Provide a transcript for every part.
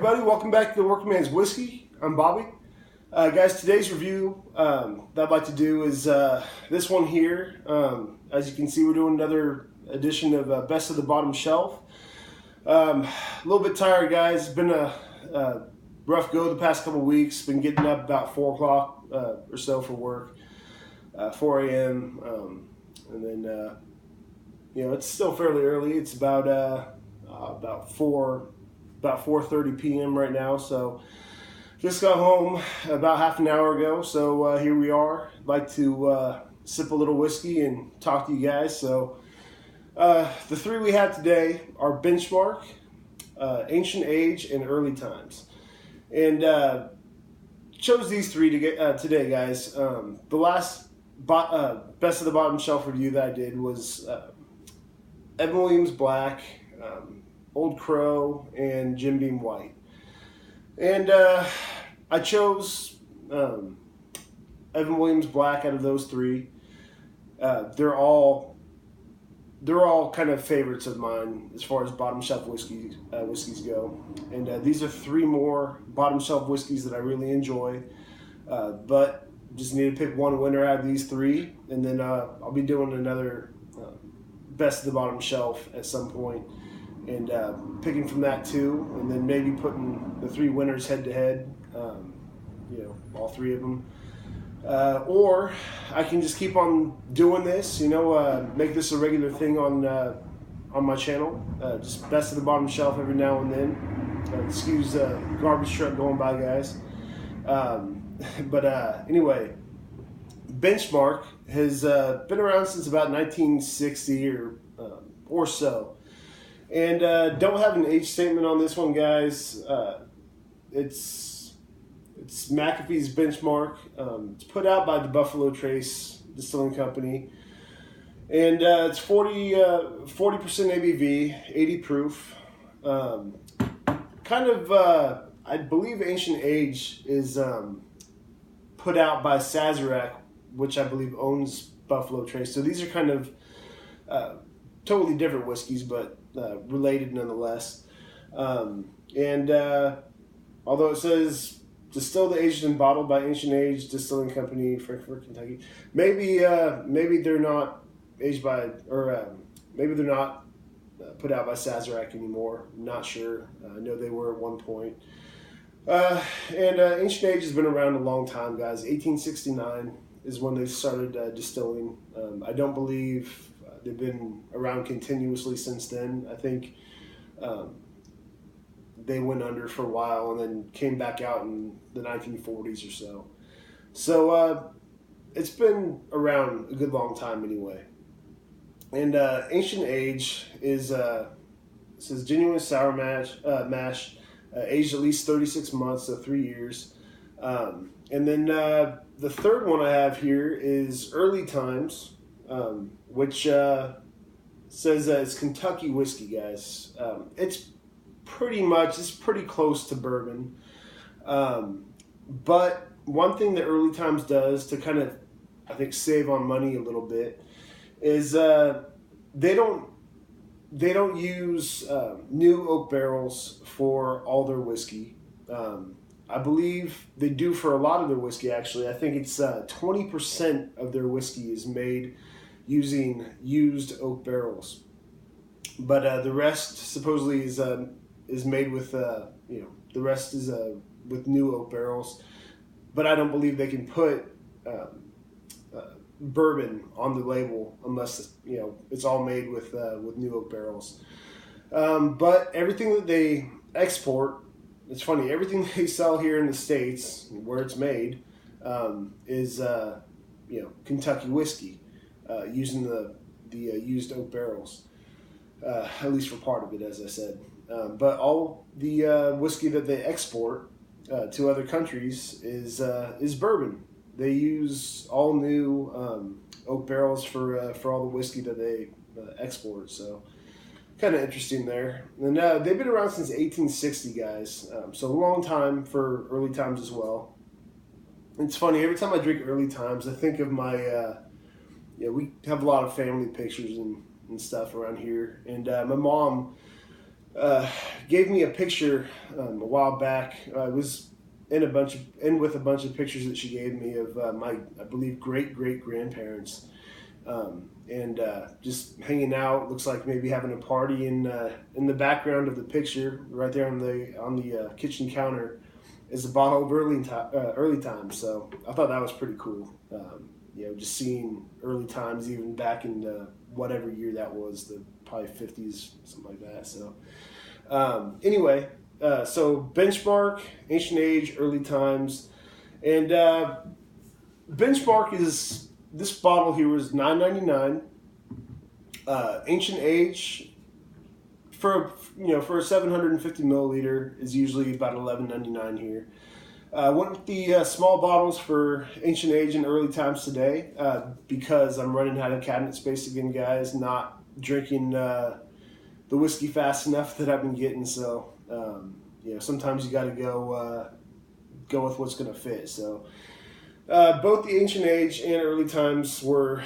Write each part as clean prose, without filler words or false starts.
everybody, welcome back to the Working Man's Whiskey. I'm Bobby. Guys, today's review that I'd like to do is this one here. As you can see, we're doing another edition of Best of the Bottom Shelf. A little bit tired, guys. It's been a rough go the past couple weeks. Been getting up about 4 o'clock or so for work, 4 a.m. And then, it's still fairly early. It's about 4:30 p.m. right now, so just got home about half an hour ago, so here we are. I'd like to sip a little whiskey and talk to you guys. So the three we have today are Benchmark, Ancient Age, and Early Times. And chose these three to get today, guys. The last Best of the Bottom Shelf review that I did was Evan Williams Black, Old Crow, and Jim Beam White. And I chose Evan Williams Black out of those three. They're all kind of favorites of mine as far as bottom shelf whiskeys go. And these are three more bottom shelf whiskeys that I really enjoy. But just need to pick one winner out of these three, and then I'll be doing another Best of the Bottom Shelf at some point. And picking from that too, and then maybe putting the three winners head to head, all three of them. Or I can just keep on doing this, make this a regular thing on my channel. Just Best of the Bottom Shelf every now and then. Excuse garbage truck going by, guys. Anyway, Benchmark has been around since about 1960 or so. And don't have an age statement on this one, guys. It's McAfee's Benchmark. It's put out by the Buffalo Trace Distilling Company. And it's 40% ABV, 80 proof. I believe Ancient Age is put out by Sazerac, which I believe owns Buffalo Trace. So these are kind of totally different whiskeys, but related nonetheless. Although it says distilled, aged, and bottled by Ancient Age Distilling Company, Frankfort, Kentucky, maybe they're not aged by, or maybe they're not put out by Sazerac anymore. I'm not sure. I know they were at one point. Ancient Age has been around a long time, guys. 1869 is when they started distilling. I don't believe they've been around continuously since then. I think they went under for a while and then came back out in the 1940s or so. So it's been around a good long time anyway. And Ancient Age is it says genuine sour mash, aged at least 36 months, so 3 years. And then the third one I have here is Early Times, which says that it's Kentucky whiskey, guys. It's pretty close to bourbon. But one thing that Early Times does to kind of, I think, save on money a little bit is they don't use new oak barrels for all their whiskey. I believe they do for a lot of their whiskey, actually. I think it's 20% of their whiskey is made using used oak barrels. But the rest supposedly is made with, the rest is with new oak barrels. But I don't believe they can put bourbon on the label unless, it's all made with new oak barrels. But everything that they export, it's funny, everything they sell here in the States, where it's made, is Kentucky whiskey, using the used oak barrels, at least for part of it, as I said. But all the whiskey that they export to other countries is bourbon. They use all new oak barrels for all the whiskey that they export. So kind of interesting there. And they've been around since 1860, guys. So a long time for Early Times as well. It's funny, every time I drink Early Times, I think of my, we have a lot of family pictures and stuff around here. And my mom gave me a picture a while back. I was with a bunch of pictures that she gave me of my, I believe, great grandparents, and just hanging out. Looks like maybe having a party in the background of the picture, right there on the kitchen counter, is a bottle of early times. So I thought that was pretty cool. Just seeing early times even back in whatever year that was, the probably 50s, something like that. So anyway, so Benchmark, Ancient Age, Early Times, and Benchmark is, this bottle here was $9.99. Ancient Age for a 750 milliliter is usually about $11.99 here. Went with the small bottles for Ancient Age and Early Times today because I'm running out of cabinet space again, guys. Not drinking the whiskey fast enough that I've been getting. So sometimes you got to go with what's going to fit. So both the Ancient Age and Early Times were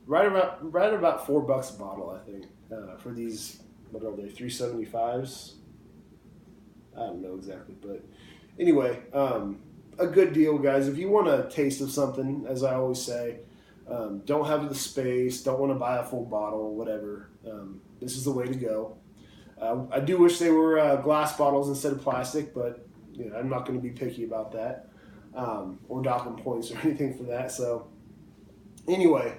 right about $4 a bottle, I think, for these. What are they? 375s? I don't know exactly, but anyway, a good deal, guys. If you want a taste of something, as I always say, don't have the space, don't want to buy a full bottle, whatever, this is the way to go. I do wish they were glass bottles instead of plastic, but I'm not going to be picky about that, or docking points or anything for that. So anyway,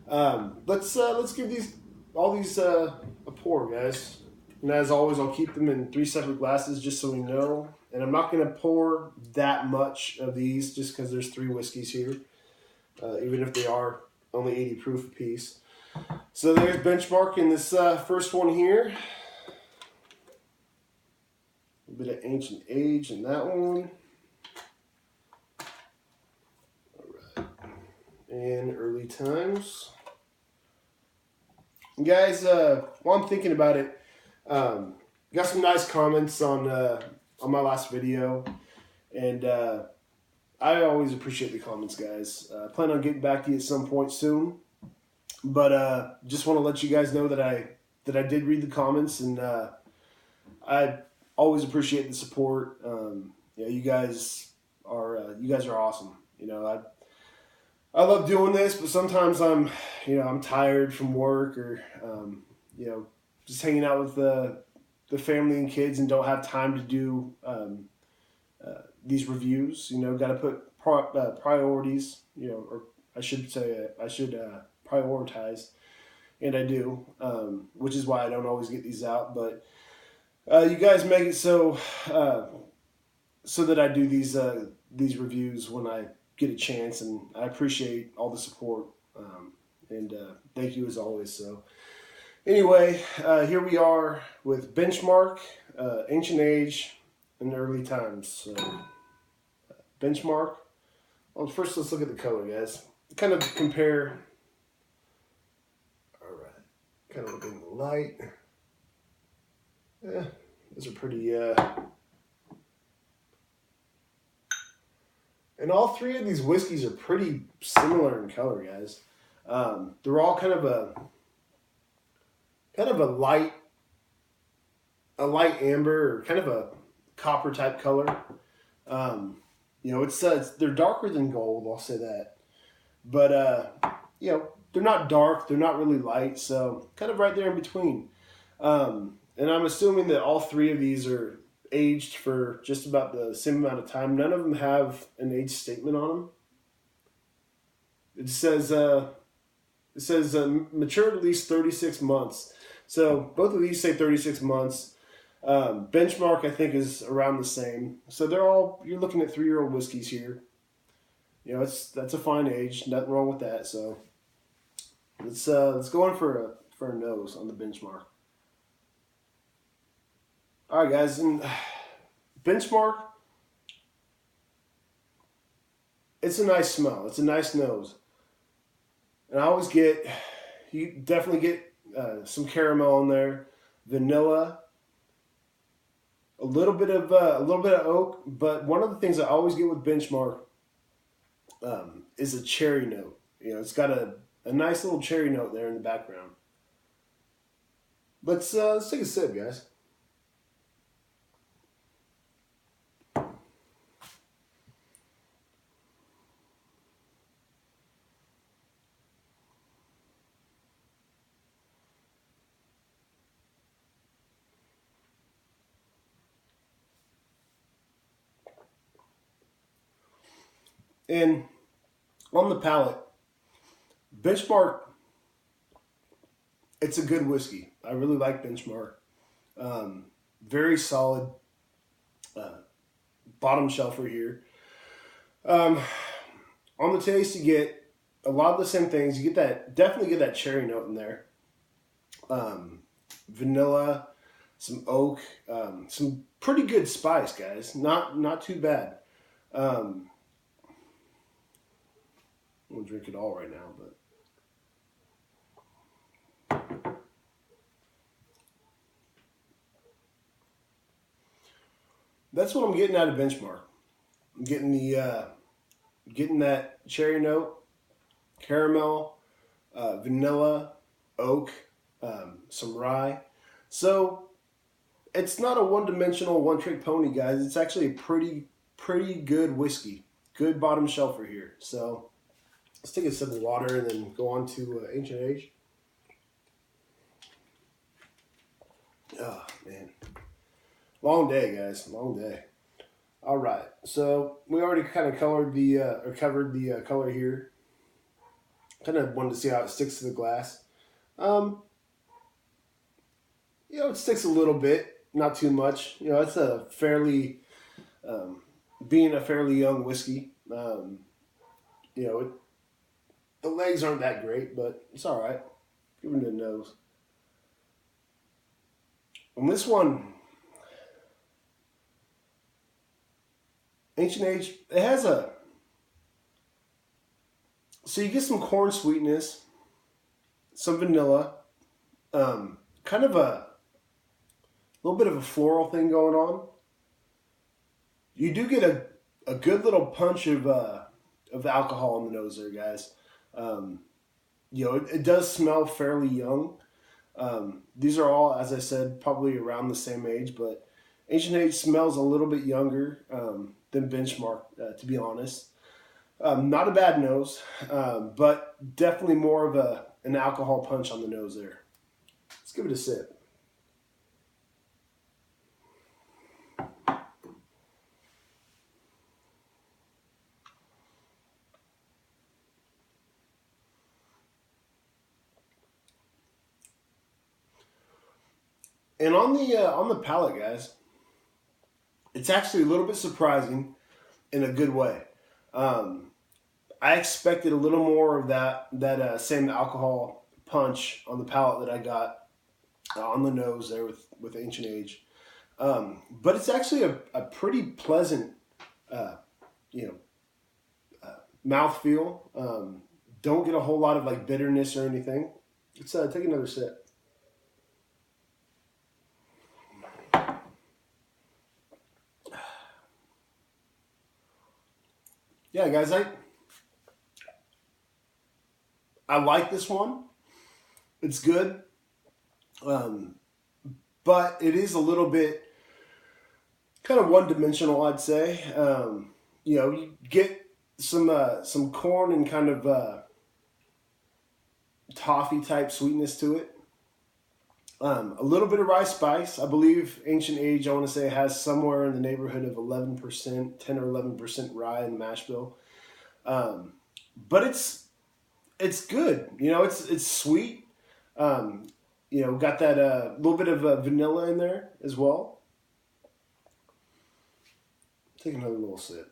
let's give all these a pour, guys. And as always, I'll keep them in 3 separate glasses just so we know. And I'm not going to pour that much of these just because there's 3 whiskeys here, even if they are only 80 proof apiece. So there's Benchmark in this first one here. A bit of Ancient Age in that one. All right. And Early Times. And guys, while I'm thinking about it, got some nice comments on my last video, and I always appreciate the comments, guys. I plan on getting back to you at some point soon, but just want to let you guys know that I did read the comments, and I always appreciate the support. You guys are awesome. I love doing this, but sometimes I'm tired from work or just hanging out with the family and kids and don't have time to do these reviews. Got to put priorities. Or I should say I should prioritize, and I do, which is why I don't always get these out. But you guys make it so that I do these reviews when I get a chance, and I appreciate all the support, and thank you as always. So anyway, here we are with Benchmark, Ancient Age, and Early Times. So Benchmark. Well, first let's look at the color, guys. Kind of compare. All right, kind of looking light. Yeah, those are pretty. And all 3 of these whiskeys are pretty similar in color, guys. They're all kind of a light amber, or kind of a copper type color. They're darker than gold, I'll say that. But they're not dark, they're not really light, so kind of right there in between. And I'm assuming that all 3 of these are aged for just about the same amount of time. None of them have an age statement on them. It says matured at least 36 months. So both of these say 36 months. Benchmark, I think, is around the same. So you're looking at 3-year-old whiskeys here. That's a fine age. Nothing wrong with that. So let's go in for a nose on the Benchmark. All right, guys, and Benchmark, it's a nice smell. It's a nice nose. And you definitely get some caramel in there, vanilla, a little bit of oak. But one of the things I always get with Benchmark is a cherry note. It's got a nice little cherry note there in the background. Let's take a sip, guys. And on the palate, Benchmark, it's a good whiskey. I really like Benchmark. Um, Very solid uh, bottom shelfer here. Um, on the taste, you get a lot of the same things. You get that, definitely get that cherry note in there. Um, Vanilla, some oak, some pretty good spice, guys. Not too bad. Um, I won't drink it all right now, but that's what I'm getting out of Benchmark. I'm getting getting that cherry note, caramel, vanilla, oak, some rye. So it's not a one-dimensional, one-trick pony, guys. It's actually a pretty good whiskey. Good bottom shelfer here. So let's take a sip of water and then go on to Ancient Age. Oh, man. Long day, guys. Long day. All right. So we already kind of colored the, or covered the color here. Kind of wanted to see how it sticks to the glass. Um, it sticks a little bit, not too much. It's a fairly, being a fairly young whiskey. You know, it, the legs aren't that great, but it's all right. Give it a nose. On this one, Ancient Age, it has so you get some corn sweetness, some vanilla, kind of a little bit of a floral thing going on. You do get a good little punch of alcohol in the nose there, guys. Um, it does smell fairly young. These are all, as I said, probably around the same age, but Ancient Age smells a little bit younger than Benchmark, to be honest. Not a bad nose, but definitely more of an alcohol punch on the nose there. Let's give it a sip. And on the palate, guys, it's actually a little bit surprising in a good way. Um, I expected a little more of that same alcohol punch on the palate that I got on the nose there with Ancient Age. But it's actually a pretty pleasant, uh, you know, mouthfeel. Don't get a whole lot of like bitterness or anything. Let's take another sip. Yeah, guys, I like this one. It's good, um, but it is a little bit kind of one dimensional, I'd say. You get some corn and kind of toffee type sweetness to it. A little bit of rye spice. I believe Ancient Age, I want to say, has somewhere in the neighborhood of 11%, 10 or 11% rye in the mash bill. Um, but it's good. It's sweet. Um, got that little bit of vanilla in there as well. Take another little sip.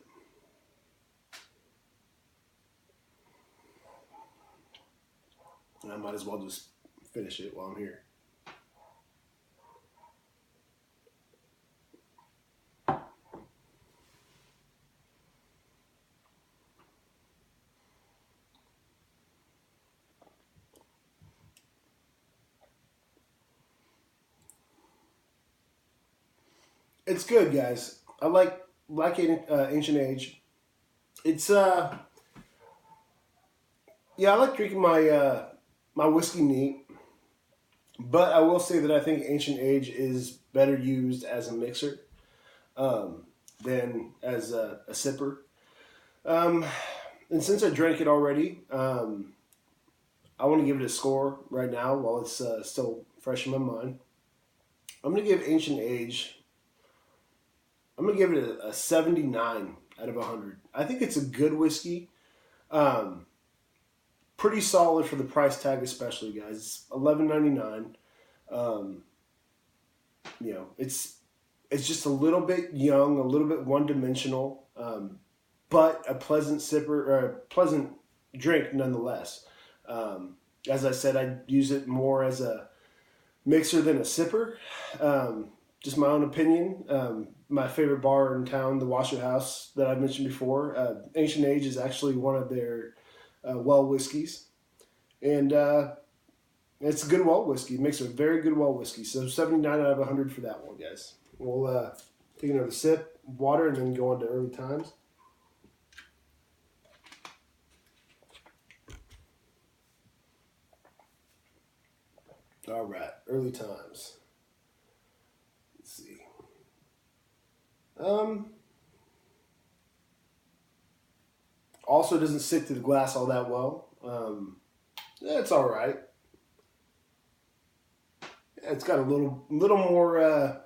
And I might as well just finish it while I'm here. It's good, guys. I like Ancient Age. It's yeah, I like drinking my whiskey neat. But I will say that I think Ancient Age is better used as a mixer than as a sipper. Um, and since I drank it already, I want to give it a score right now while it's still fresh in my mind. I'm going to give Ancient Age, I'm going to give it a 79 out of 100. I think it's a good whiskey. Um, Pretty solid for the price tag, especially, guys. It's $11.99. Um, it's just a little bit young, a little bit one dimensional, but a pleasant sipper or a pleasant drink nonetheless. As I said, I use it more as a mixer than a sipper. Just my own opinion. My favorite bar in town, the Washoe House, that I've mentioned before, Ancient Age is actually one of their well whiskeys, and it's a good well whiskey. It makes a very good well whiskey. So 79 out of 100 for that one, guys. We'll take another sip, water, and then go on to early times. All right, early times. Let's see. Also doesn't stick to the glass all that well. It's all right. It's got a little more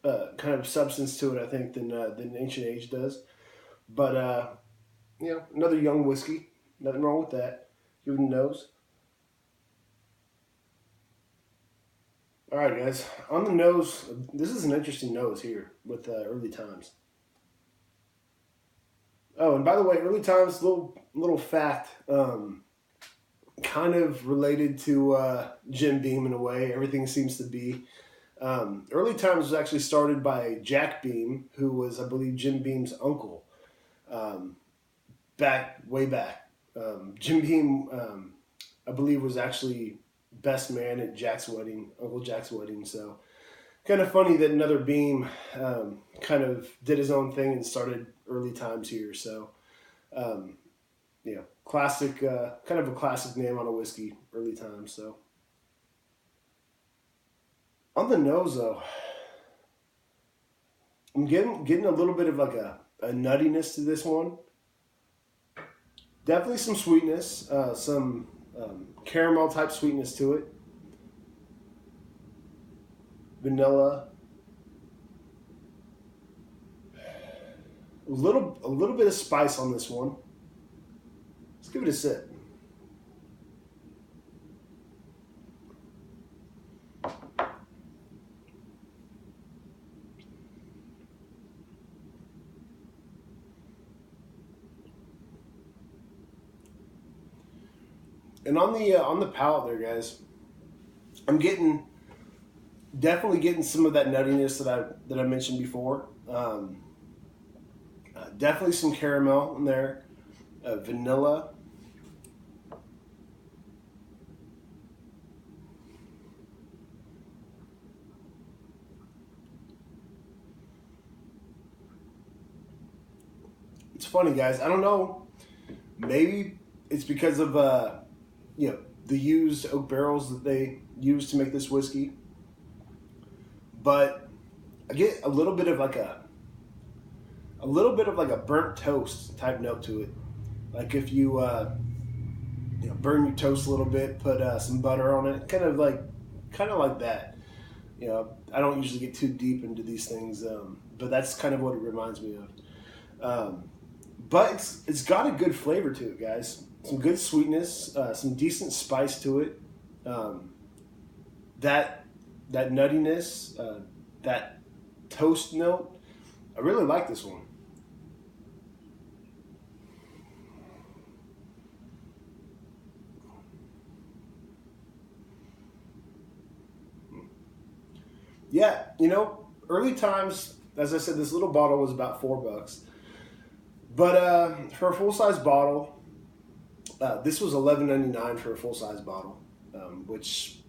kind of substance to it, I think, than Ancient Age does. But another young whiskey. Nothing wrong with that. Give it a nose. All right, guys. On the nose, this is an interesting nose here with early times. Oh, and by the way, early times, little fact, kind of related to Jim Beam in a way. Everything seems to be. Early times was actually started by Jack Beam, who was, I believe, Jim Beam's uncle. Way back. Jim Beam, I believe, was actually best man at Jack's wedding, Uncle Jack's wedding. So kind of funny that another Beam kind of did his own thing and started early times here. So, classic, kind of a classic name on a whiskey, early times. So on the nose, though, I'm getting a little bit of like a nuttiness to this one. Definitely some sweetness, some caramel type sweetness to it. Vanilla. A little bit of spice on this one. Let's give it a sip. And on the palate there, guys, I'm definitely getting some of that nuttiness that I mentioned before. Definitely some caramel in there, vanilla. It's funny, guys. I don't know. Maybe it's because of the used oak barrels that they use to make this whiskey, but I get a little bit of like a burnt toast type note to it. Like if you burn your toast a little bit, put some butter on it, kind of like that. I don't usually get too deep into these things, but that's kind of what it reminds me of. But it's got a good flavor to it, guys. Some good sweetness, some decent spice to it. That nuttiness, that toast note. I really like this one. Yeah, early times, as I said, this little bottle was about $4. But for a full-size bottle, this was $11.99 for a full-size bottle, which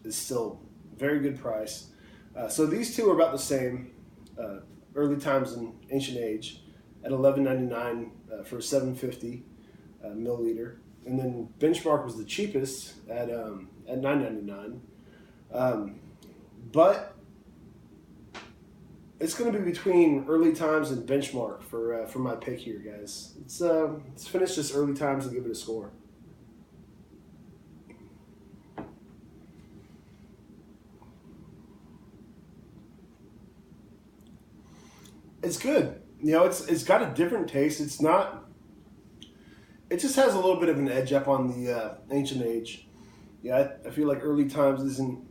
is still a very good price. So these two are about the same, early times and Ancient Age, at $11.99 for a 750 milliliter. And then Benchmark was the cheapest at $9.99. But it's going to be between Early Times and Benchmark for my pick here, guys. Let's finish this Early Times and give it a score. It's good. You know, it's got a different taste. It's not. It just has a little bit of an edge up on the Ancient Age. Yeah, I feel like Early Times isn't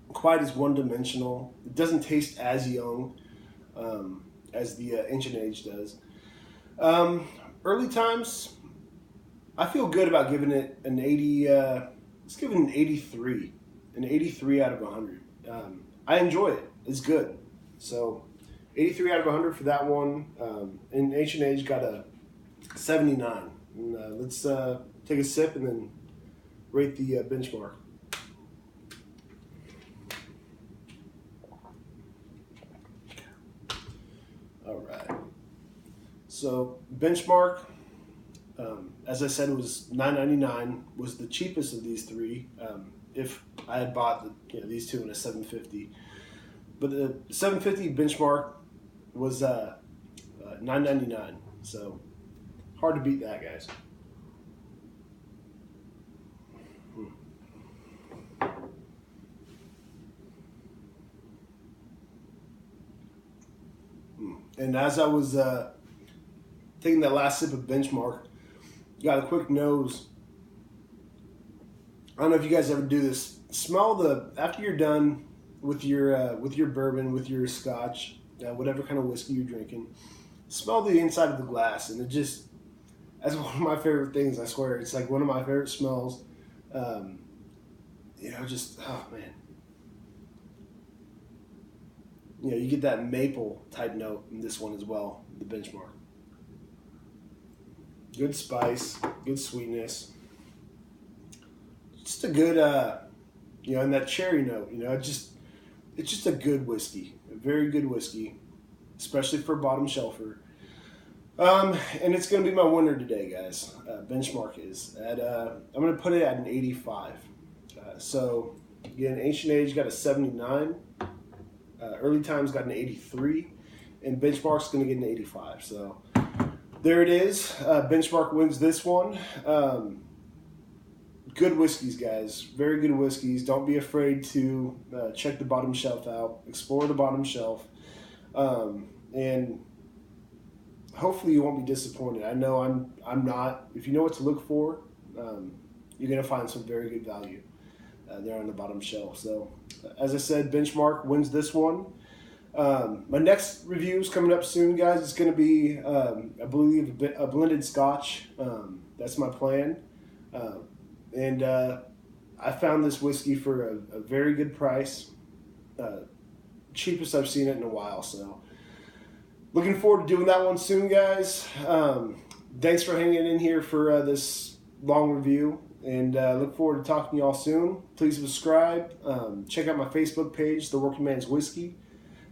quite as one-dimensional. It doesn't taste as young as the Ancient Age does. Early Times, I feel good about giving it an 80. Let's give it an 83. An 83 out of 100. I enjoy it. It's good. So 83 out of 100 for that one. And Ancient Age got a 79. And, let's take a sip and then rate the Benchmark. All right. So Benchmark, as I said, it was $9.99. Was the cheapest of these three. If I had bought these two in a $7.50, but the $7.50 Benchmark was $9.99. So hard to beat that, guys. And as I was taking that last sip of Benchmark, got a quick nose. I don't know if you guys ever do this. Smell after you're done with your bourbon, with your scotch, whatever kind of whiskey you're drinking. Smell the inside of the glass, and that's one of my favorite things. I swear, it's like one of my favorite smells. Just oh man. You get that maple type note in this one as well, the Benchmark. Good spice, good sweetness. Just a good, and that cherry note, it's just a good whiskey, a very good whiskey, especially for a bottom shelfer. And it's going to be my winner today, guys. Benchmark is I'm going to put it at an 85. So again, Ancient Age got a 79. Early Times got an 83, and Benchmark's going to get an 85. So there it is. Benchmark wins this one. Good whiskeys, guys. Very good whiskeys. Don't be afraid to check the bottom shelf out. Explore the bottom shelf. And hopefully you won't be disappointed. I know I'm not. If you know what to look for, you're going to find some very good value there on the bottom shelf. So as I said, Benchmark wins this one. My next review is coming up soon, guys. It's going to be, I believe, a blended Scotch. That's my plan. And I found this whiskey for a very good price. Cheapest I've seen it in a while. So looking forward to doing that one soon, guys. Thanks for hanging in here for this long review. And look forward to talking to y'all soon. Please subscribe. Check out my Facebook page, The Working Man's Whiskey.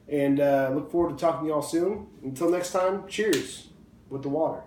And look forward to talking to y'all soon. Until next time, cheers with the water.